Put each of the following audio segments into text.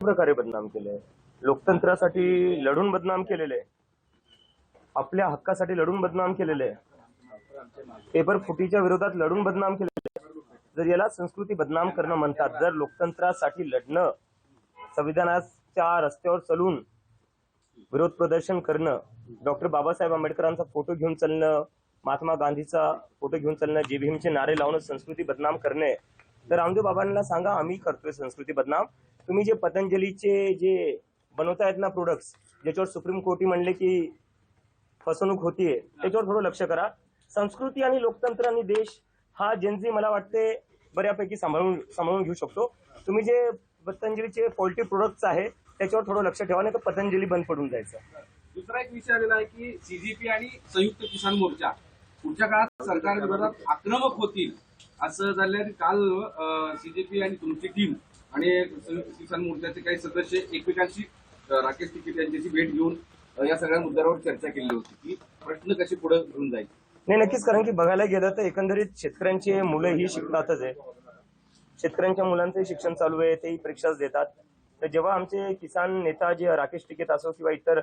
प्रकारे बदनाम केले, लोकतंत्रासाठी लढून बदनाम केलेले, आपल्या हक्कासाठी लढून बदनाम केलेले, पेपर फुटीच्या विरोधात लढून बदनाम केलेले. जर याला संस्कृती बदनाम करणं म्हणतात, जर लोकतंत्रासाठी लढणं, संविधानाच्या रस्त्यावर चलून विरोध प्रदर्शन करणं, डॉक्टर बाबासाहेब आंबेडकरांचा फोटो घेऊन चालणं, महात्मा गांधीचा फोटो घेऊन चालणं, जे भीमचे नारे लावणं संस्कृती बदनाम करणे, तर रामदेव बाबांना सांगा आम्ही करतोय संस्कृती बदनाम. तुम्ही जे पतंजलीचे जे बनवतायत ना प्रोडक्ट्स, ज्याच्यावर सुप्रीम कोर्टी म्हणले की फसवणूक होतीये, त्याच्यावर थोडं लक्ष करा. संस्कृती आणि लोकतंत्र आणि देश हा जेनझी मला वाटते बऱ्यापैकी सांभाळून घेऊ शकतो. तुम्ही जे पतंजलीचे पोल्ट्री प्रोडक्ट्स आहे त्याच्यावर थोडं लक्ष ठेवा, नाही तर पतंजली बंद पडून जायचं. दुसरा एक विषय आलेला आहे की सीजीपी आणि संयुक्त किसान मोर्चा पुढच्या काळात सरकारविरोधात आक्रमक होतील असं झालं. काल सीजेपी आणि तुमची टीम आणि संयुक्त किसान मोर्चाचे काही सदस्य एकमेकांशी राकेश टिकेत यांच्याशी भेट घेऊन या सगळ्या मुद्द्यावर चर्चा केली होती की प्रश्न कसे पुढे घेऊन जाईल. नाही, नक्कीच. कारण की बघायला गेलं तर एकंदरीत शेतकऱ्यांची मुलं ही शिकतातच आहे, शेतकऱ्यांच्या मुलांचंही शिक्षण चालू आहे, तेही परीक्षाच देतात. तर जेव्हा आमचे किसान नेता जे राकेश टिकेत असो किंवा इतर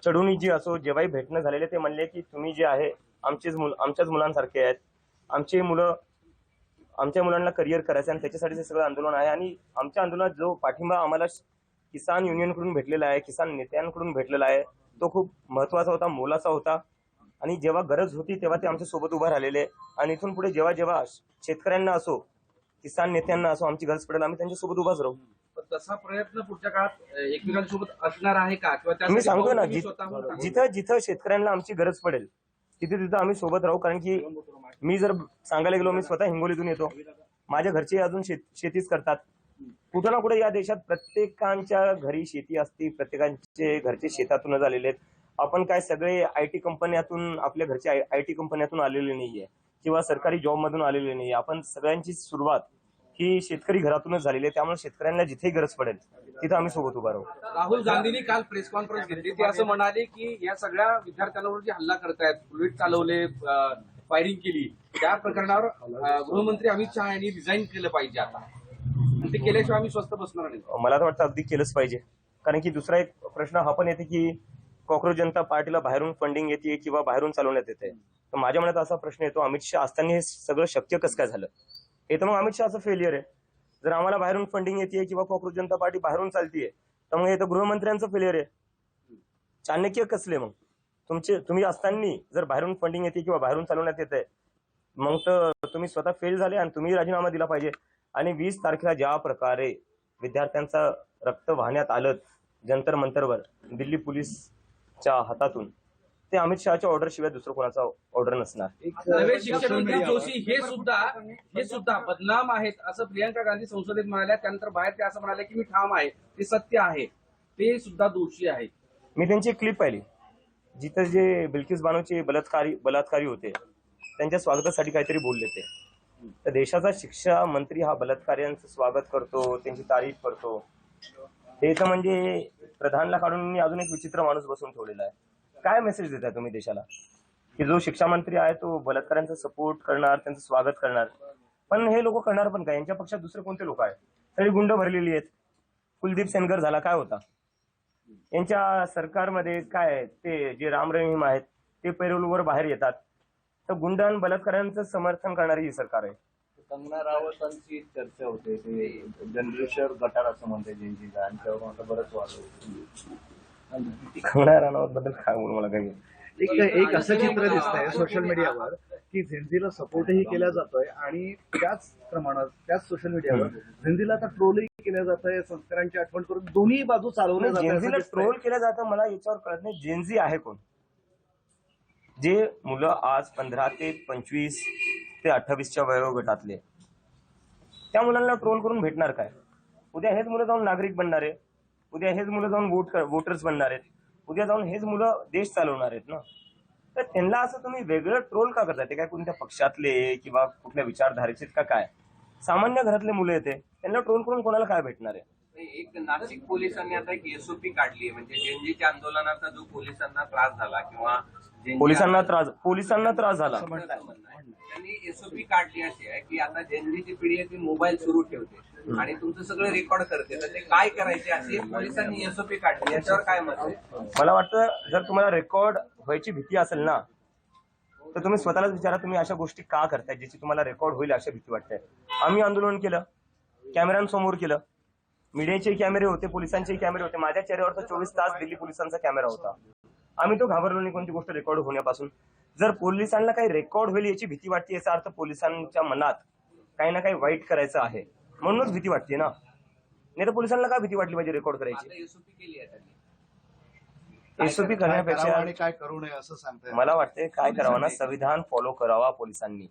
चढुनी जी असो, जेव्हाही भेटणं झालेले ते म्हणले की तुम्ही जे आहे आमच्याच मुलांसारखे आहेत, आमच्या मुलांना करिअर करायचं आणि त्याच्यासाठी सगळं आंदोलन आहे. आणि आमच्या आंदोलनात जो पाठिंबा आम्हाला किसान युनियनकडून भेटलेला आहे, किसान नेत्यांकडून भेटलेला आहे, तो खूप महत्वाचा होता, मोलाचा होता. आणि जेव्हा गरज होती तेव्हा ते आमच्या सोबत उभा राहिलेले. आणि इथून पुढे जेव्हा जेव्हा शेतकऱ्यांना असो, किसान नेत्यांना असो आमची गरज पडेल, आम्ही त्यांच्या सोबत उभाच राहू. तसा प्रयत्न पुढच्या काळात एकमेकांसोबत असणार आहे का? किंवा मी सांगतो ना, जिथं जिथं शेतकऱ्यांना आमची गरज पडेल तिथे तिथं आम्ही सोबत राहू. कारण की मी जर सांगायला गेलो, मी स्वतः हिंगोलीतून येतो, माझ्या घरचे अजून शेतीच करतात. कुठं ना कुठे या देशात प्रत्येकांच्या घरी शेती असते, प्रत्येकांचे घरचे शेतातूनच आलेले आहेत. आपण काय सगळे आयटी कंपन्यातून, आपल्या घरचे आयटी कंपन्यातून आलेले नाहीये किंवा सरकारी जॉब मधून आलेले नाहीये. आपण सगळ्यांची सुरुवात ही शेतकरी घरातूनच झालेली आहे. त्यामुळे शेतकऱ्यांना जिथे गरज पडेल तिथं आम्ही सोबत उभा राहू. राहुल गांधींनी काल प्रेस कॉन्फरन्स घेतली, ते असं म्हणाले की या सगळ्या विद्यार्थ्यांवर जे हल्ला करतायत, बुलेट चालवले, फायरिंग केली, त्या प्रकरणावर गृहमंत्री अमित शहा यांनी रिझाईन केलं पाहिजे आता, आणि ते केल्याशिवाय आम्ही स्वस्त बसणार नाही. मला तर वाटतं अगदी केलंच पाहिजे. कारण की दुसरा एक प्रश्न हा पण येते की कॉक्रोच जनता पार्टीला बाहेरून फंडिंग येते किंवा बाहेरून चालवण्यात येते. तर माझ्या मनात असा प्रश्न येतो, अमित शहा असताना हे सगळं शक्य कसं काय झालं? हे तर मग अमित शहाचं फेलियर आहे. जर आम्हाला बाहेरून फंडिंग येते किंवा कॉक्रोच जनता पार्टी बाहेरून चालतीये तर मग हे तर गृहमंत्र्यांचं फेलियर आहे. चाणक्य कसले मग तुम्ही असताना जर बाहेरून फंडिंग येते किंवा बाहेरून चालवण्यात येते, मग तर तुम्ही स्वतः फेल झाले आणि तुम्ही राजीनामा दिला पाहिजे. आणि 20 तारखेला ज्या प्रकारे विद्यार्थ्यांचं रक्त वाहण्यात आलं जंतर मंतरवर दिल्ली पोलीसच्या हातातून, ते अमित शहाच्या ऑर्डर शिवाय दुसरं कोणाचा ऑर्डर नसणार. नवे शिक्षण मंत्री जोशी हे सुद्धा बदनाम आहेत असं प्रियंका गांधी संसदेत म्हणाल्या. त्यानंतर बाहेर ते असं म्हणाले की मी ठाम आहे, ते सत्य आहे, ते सुद्धा दोषी आहेत. मी त्यांची क्लिप पाहिली जिथं जे बिल्किस बानोचे बलात्कारी होते त्यांच्या स्वागतासाठी काहीतरी बोलले ते. तर देशाचा शिक्षा मंत्री हा बलात्काऱ्यांचं स्वागत करतो, त्यांची तारीफ करतो, हे तर म्हणजे प्रधानला काढून अजून एक विचित्र माणूस बसून ठेवलेला आहे. काय मेसेज देताय तुम्ही देशाला की जो शिक्षा मंत्री आहे तो बलात्काऱ्यांचा सपोर्ट करणार, त्यांचं स्वागत करणार? पण हे लोक करणार पण काय? यांच्या पक्षात दुसरे कोणते लोक आहेत? सगळी गुंड भरलेली आहेत. कुलदीप सेनगर झाला, काय होता यांच्या सरकारमध्ये? काय ते जे राम रहीम आहेत ते पैरोलवर बाहेर येतात. तर गुंड आणि बलात्काऱ्यांचं समर्थन करणारी ही सरकार आहे. कंगना रावतांची चर्चा होते, ते जनरेशर गटार असं म्हणते जेनजीला, आणि त्यावर आता बरंच वाद होतो. कंगना राणावत बद्दल काय बोलू मला काही. एक असं चित्र दिसतंय सोशल मीडियावर की झेंझीला सपोर्टही केला जातोय आणि त्याच प्रमाणात त्याच सोशल मीडियावर झेंझीला आता ट्रोलही केलं जात आहे, संस्कारांची आठवण करून दोन्ही बाजू चालवल्या जातात. जेनझीला ट्रोल केलं जातं, मला याच्यावर कळत नाही जेनझी आहे कोण? जे मुलं आज 15 ते 25 ते 28च्या वयोगटातले, त्या मुलांना ट्रोल करून भेटणार काय? उद्या हेच मुलं जाऊन नागरिक बनणार आहे, उद्या हेच मुलं जाऊन वोटर्स बनणार आहेत, उद्या जाऊन हेच मुलं देश चालवणार आहेत ना. तर त्यांना असं तुम्ही वेगळं ट्रोल का करताय? ते काय कोणत्या पक्षातले किंवा कुठल्या विचारधारेचे का काय? सामान्य घरातले मुलं येते, त्यांना ट्रोल करून कोणाला काय भेटणार आहे? एक नाशिक पोलिसांनी आता एक एसओपी काढली आहे, म्हणजे जेनजीच्या आंदोलनाचा जो पोलिसांना त्रास झाला किंवा पोलिसांना त्रास झाला. त्यांनी एसओपी काढली अशी आहे की आता जेनजीची पिढी आहे ती मोबाईल सुरू ठेवते आणि तुमचं सगळं रेकॉर्ड करते, तर ते काय करायचे असे पोलिसांनी एसओपी काढली, याच्यावर काय मत आहे? मला वाटतं जर तुम्हाला रेकॉर्ड व्हायची भीती असेल ना, तर तुम्ही स्वतःलाच विचारा तुम्ही अशा गोष्टी का करताय ज्याची तुम्हाला रेकॉर्ड होईल अशा भीती वाटते. आम्ही आंदोलन केलं, कॅमेऱ्यांसमोर केलं, मीडियाचे कॅमेरे होते, पोलिसांचे कॅमेरे होते, माझ्या चेहऱ्यावर तर 24 तास दिल्ली पोलिसांचा कॅमेरा होता. आम्ही तो घाबरलो नाही कोणती गोष्ट रेकॉर्ड होण्यापासून. जर पोलिसांना काही रेकॉर्ड होईल याची भीती वाटते, याचा अर्थ पोलिसांच्या मनात काही ना काही वाईट करायचं आहे म्हणूनच भीती वाटते ना. नाही तर पोलिसांना काय भीती वाटली पाहिजे रेकॉर्ड करायची? एसओपी केली आहे त्यांनी. एसओपी करण्यापेक्षा आणि काय करू नये असं सांगताय. मला वाटते काय करावं ना, संविधान फॉलो करावा पोलिसांनी.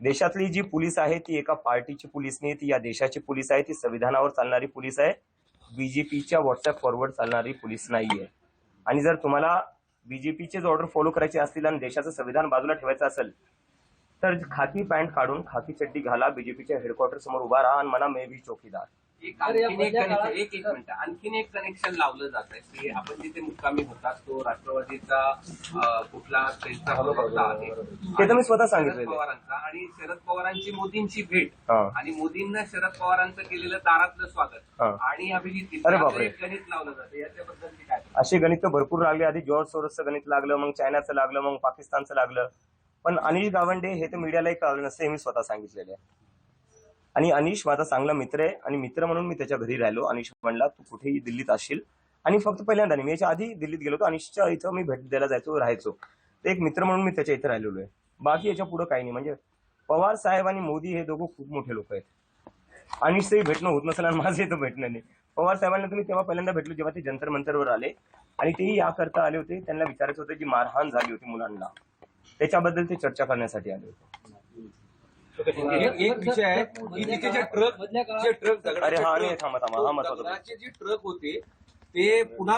देशातली जी पोलीस आहे ती एका पार्टीची पोलीस नाही, ती या देशाची पोलीस आहे, ती संविधानावर चालणारी पोलीस आहे, बीजेपीच्या व्हॉट्सअप फॉरवर्ड चालणारी पोलीस नाहीये. आणि जर तुम्हाला बीजेपीचेच ऑर्डर फॉलो करायचे असतील आणि देशाचं संविधान बाजूला ठेवायचं असेल तर खाकी पॅन्ट काढून खाकी चड्डी घाला, बीजेपीच्या हेडक्वार्टर समोर उभा राहा आणि म्हणा मे भी चौकीदार. आणखीन एक कनेक्शन लावलं जात आहे की आपण जिथे मुक्कामी होतात तो राष्ट्रवादीचा कुठला त्यांचा होता आहे, ते तर मी स्वतः शरद सांगितलेलं आहे. पवारांचा, आणि शरद पवारांची मोदींची भेट हा. आणि मोदींना शरद पवारांचं केलेलं दारातलं स्वागत हा. आणि अभिजित अरे बापरे. एक गणित लावलं जातं, याच्याबद्दल काय? असे गणित भरपूर लागले. आधी जॉर्ज सोरसचं गणित लागलं, मग चायनाचं लागलं, मग पाकिस्तानचं लागलं. पण अनिश गावंडे हे तर मीडियालाही कळलं नसतं, हे मी स्वतः सांगितलेलं आहे. आणि अनिश माझा चांगला मित्र आहे आणि मित्र म्हणून मी त्याच्या घरी राहिलो. अनिश म्हणला तू कुठेही दिल्लीत असशील, आणि फक्त पहिल्यांदा नाही, मी याच्या आधी दिल्लीत गेलो होतो, अनिशच्या इथं मी भेट द्यायला जायचो, राहायचो. तर एक मित्र म्हणून मी त्याच्या इथं राहिलेलो आहे. बाकी याच्या पुढे काही नाही. म्हणजे पवार साहेब आणि मोदी हे दोघं खूप मोठे लोक आहेत. अनिशचंही भेटणं होत नसेल आणि माझंही तर भेटणं नाही. पवार साहेबांना तुम्ही तेव्हा पहिल्यांदा भेटलो जेव्हा ते जंतर मंतरवर आले, आणि तेही याकरता आले होते, त्यांना विचारायचं होतं जी मारहाण झाली होती मुलांना, त्याच्याबद्दल ते चर्चा करण्यासाठी आले होते. एक विषय आहे की तिथे जे ट्रक अरे हा नाही, थांबा हा महत्वाचा. दगडाचे जे ट्रक होते ते पुन्हा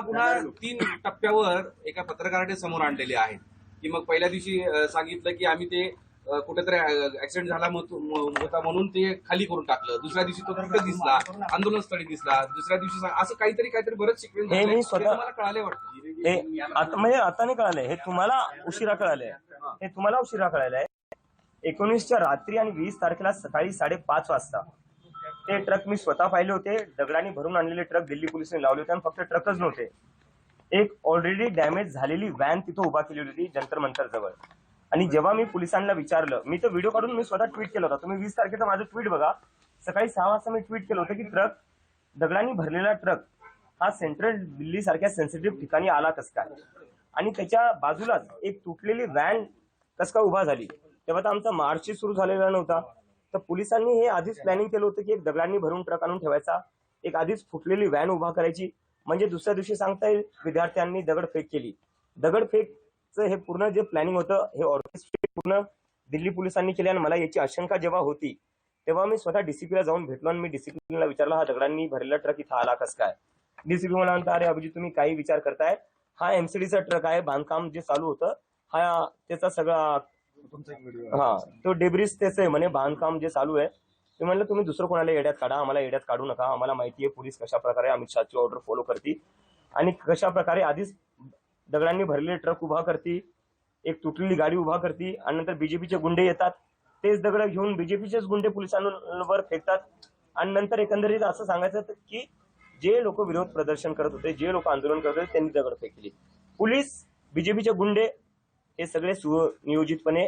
3 टप्प्यावर एका पत्रकाराने समोर आणलेले आहेत. की मग पहिल्या दिवशी सांगितलं की आम्ही ते कुठेतरी ऍक्सिडेंट झाला होता म्हणून ते खाली करून टाकलं, दुसऱ्या दिवशी तो तिथे दिसला, आंदोलनस्थळी दिसला, दुसऱ्या दिवशी असं काहीतरी बरंच सिक्वेन्स हे मी स्वतः- तुम्हाला कळाले वाटतं? हे आता म्हणजे आता नाही कळालंय, हे तुम्हाला उशिरा कळालंय. हे तुम्हाला उशिरा कळालंय. 19च्या रात्री आणि 20 तारखेला सकाळी 5:30 वाजता ते ट्रक मी स्वतः पाहिले होते. दगडांनी भरून आणलेले ट्रक दिल्ली पोलिसांनी लावले होते, आणि फक्त ट्रकच नव्हते, एक ऑलरेडी डॅमेज झालेली व्हॅन तिथं उभा केली होती जंतर मंतर जवळ. आणि जेव्हा मी पोलिसांना विचारलं, मी तो व्हिडिओ काढून मी स्वतः ट्विट केला होता, तुम्ही 20 तारखेचं माझं ट्विट बघा. सकाळी 6 वाजता मी ट्विट केलं होतं की दगडांनी भरलेला ट्रक हा सेंट्रल दिल्ली सारख्या सेन्सिटिव्ह ठिकाणी आला कस काय, आणि त्याच्या बाजूलाच एक तुटलेली व्हॅन कस काय उभा झाली. तेव्हा तर आमचा मार्चही सुरू झालेला नव्हता. तर पोलिसांनी हे आधीच प्लॅनिंग केलं होतं की एक दगडांनी भरून ट्रक आणून ठेवायचा, एक आधीच फुटलेली व्हॅन उभा करायची, म्हणजे दुसऱ्या दिवशी सांगता येईल विद्यार्थ्यांनी दगडफेक केली. दगडफेकचं हे पूर्ण जे प्लॅनिंग होतं हे ऑर्केस्ट्रेट पूर्ण दिल्ली पोलिसांनी केले. आणि मला याची आशंका जेव्हा होती तेव्हा मी स्वतः डीसीपीला जाऊन भेटलो आणि मी डीसीपीला विचारलं हा दगडांनी भरलेला ट्रक इथं आला कस काय. डीसीपी मला म्हणता अरे अभिजित तुम्ही काही विचार करताय, हा एमसीडीचा ट्रक आहे, बांधकाम जे चालू होतं हा त्याचा सगळा हा तो डेब्रिस त्याचं आहे म्हणे, बांधकाम जे चालू आहे. मी म्हणलं तुम्ही दुसरं कोणाला येड्यात काढा, आम्हाला येड्यात काढू नका. आम्हाला माहिती आहे पोलीस कशा प्रकारे अमित शहाची ऑर्डर फॉलो करते आणि कशा प्रकारे आधीच दगडांनी भरलेले ट्रक उभा करते, एक तुटलेली गाडी उभा करते, आणि नंतर बीजेपीचे गुंडे येतात, तेच दगड घेऊन बीजेपीचेच गुंडे पोलिसांवर फेकतात. आणि नंतर एकंदरीत असं सांगायचं की जे लोक विरोध प्रदर्शन करत होते, जे लोक आंदोलन करत होते त्यांनी दगड फेकली. पोलीस, बीजेपीचे गुंडे हे सगळे सुनियोजितपणे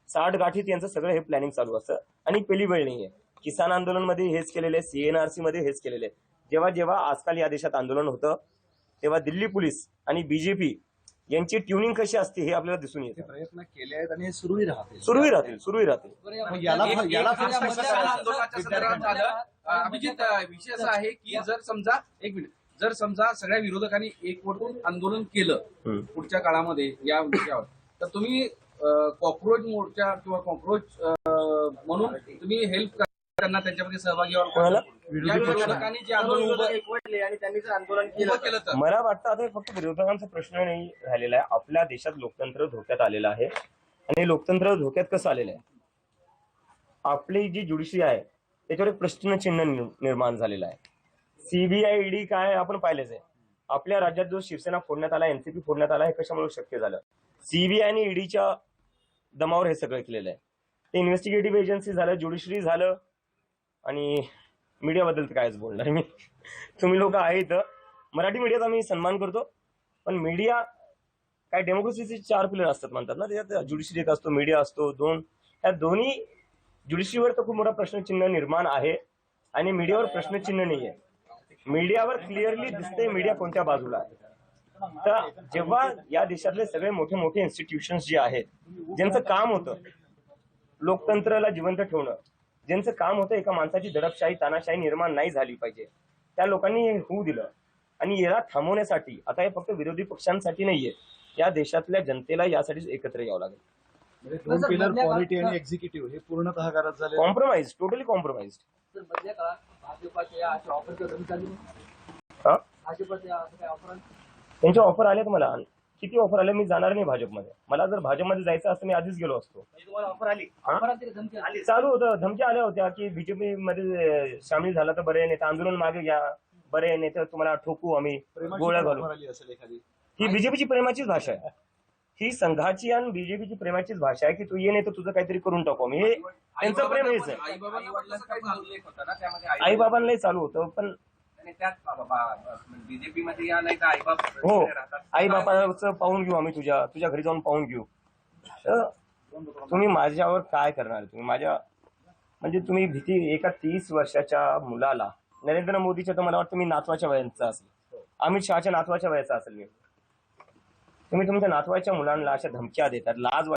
60 गाठीत यांचं सगळं हे प्लॅनिंग चालू असतं. आणि पहिली वेळ नाहीये. किसान आंदोलन मध्ये हेच केलेले, सीएनआरसी मध्ये हेच केलेले. जेव्हा जेव्हा आजकाल या देशात आंदोलन होतं तेव्हा दिल्ली पोलीस आणि बीजेपी यांची ट्युनिंग कशी असते हे आपल्याला दिसून येते. प्रयत्न केले आहेत आणि सुरूही राहतील. आंदोलनाच्या संदर्भात झालं. अभिजित विषय असा आहे की जर समजा सगळ्या विरोधकांनी एकवटून आंदोलन केलं पुढच्या काळामध्ये या विषयावर, तर तुम्ही कॉक्रोच मोर्चा किंवा कॉक्रोच म्हणून तुम्ही हेल्प करणार त्यांच्यामध्ये सहभागी व्हाल. विरोधकांनी जे आंदोलन एकवटले आणि त्यांनी जर आंदोलन केलं तर मला वाटतं आता हे फक्त विरोधकांचा प्रश्न नाही राहिलेला आहे. आपल्या देशात लोकतंत्र धोक्यात आलेलं आहे. आणि लोकतंत्र धोक्यात कसं आलेलं आहे, आपली जी ज्युडिशरी आहे त्याच्यावर एक प्रश्नचिन्ह निर्माण झालेलं आहे. सीबीआय ईडी काय आपण पाहिलेच आहे. आपल्या राज्यात जो शिवसेना फोडण्यात आला, एनसीपी फोडण्यात आला, हे कशामुळे शक्य झालं? सीबीआय आणि ईडीच्या दमावर हे सगळं केलेलं आहे. ते इन्व्हेस्टिगेटिव्ह एजन्सी झालं, ज्युडिशरी झालं, आणि मीडियाबद्दल तर कायच बोलणार मी. तुम्ही लोक आहेत, मराठी मीडियाचा मी सन्मान करतो, पण मीडिया काय डेमोक्रेसीचे 4 पिलर असतात म्हणतात ना, त्याच्यात ज्युडिशरी एक असतो, मीडिया असतो, या दोन्ही ज्युडिशरीवर तर खूप मोठा प्रश्नचिन्ह निर्माण आहे आणि मीडियावर प्रश्नचिन्ह नाही आहे. मीडियावर क्लिअरली दिसते मीडिया कोणत्या बाजूला आहे. तर जेव्हा या देशातले सगळे मोठे मोठे इन्स्टिट्यूशन्स जे आहेत, ज्यांचं काम होतं लोकतंत्राला जिवंत ठेवणं, ज्यांचं काम होतं एका माणसाची दडपशाही तानाशाही निर्माण नाही झाली पाहिजे, त्या लोकांनी हे होऊ दिलं. आणि याला थांबवण्यासाठी आता हे फक्त विरोधी पक्षांसाठी नाहीये, या देशातल्या जनतेला यासाठीच एकत्र यावं लागेल. म्हणजे 2 पिलर पॉलिटी आणि एक्झिक्युटिव्ह हे पूर्णतः घरात झाले. Compromise, totally compromise. तर मधल्या काळात भाजपाच्या अशा ऑफरच्या धमकी हा, भाजपाच्या असं काय ऑफर त्यांच्या ऑफर आल्यात मला. किती ऑफर आले? मी जाणार नाही भाजपमध्ये. मला जर भाजपमध्ये जायचं असतं मी आधीच गेलो असतो. तुम्हाला ऑफर आली? हा? ऑफर आली, धमकी आली? चालू होतं, धमक्या आल्या होत्या की बीजेपी मध्ये सामील झाला तर बरे, नेता आंदोलन मागे घ्या, बरे नेते तुम्हाला ठोकू आम्ही, गोळ्या घालू. आली असेल एखादी. ही बीजेपीची प्रेमाचीच भाषा आहे. ही संघाची आणि बीजेपीची प्रेमाचीच भाषा आहे की तू ये नाही तर तुझं काहीतरी करून टाकू आम्ही. हे त्यांचं प्रेम हेच आहे. आई-वडिलांचा उल्लेख होता ना त्यामध्ये आई बाबांनाही चालू होतं, पण आणि त्यात बीजेपी मध्ये या नाही तर आईबाप हो, राहतात. आई बापाचं पाहून घेऊ आम्ही, तुझ्या घरी जाऊन पाहून घेऊ. तर तुम्ही माझ्यावर काय करणार? तुम्ही माझ्या म्हणजे तुम्ही भीती एका 30 वर्षाच्या मुलाला, नरेंद्र मोदीच्या तर मला वाटतं मी नातवाच्या वयाचा असेल, अमित शहाच्या नातवाच्या वयाचा असेल मी. तुम्ही तुमच्या नातवाच्या मुलांना अशा धमक्या देतात, लाज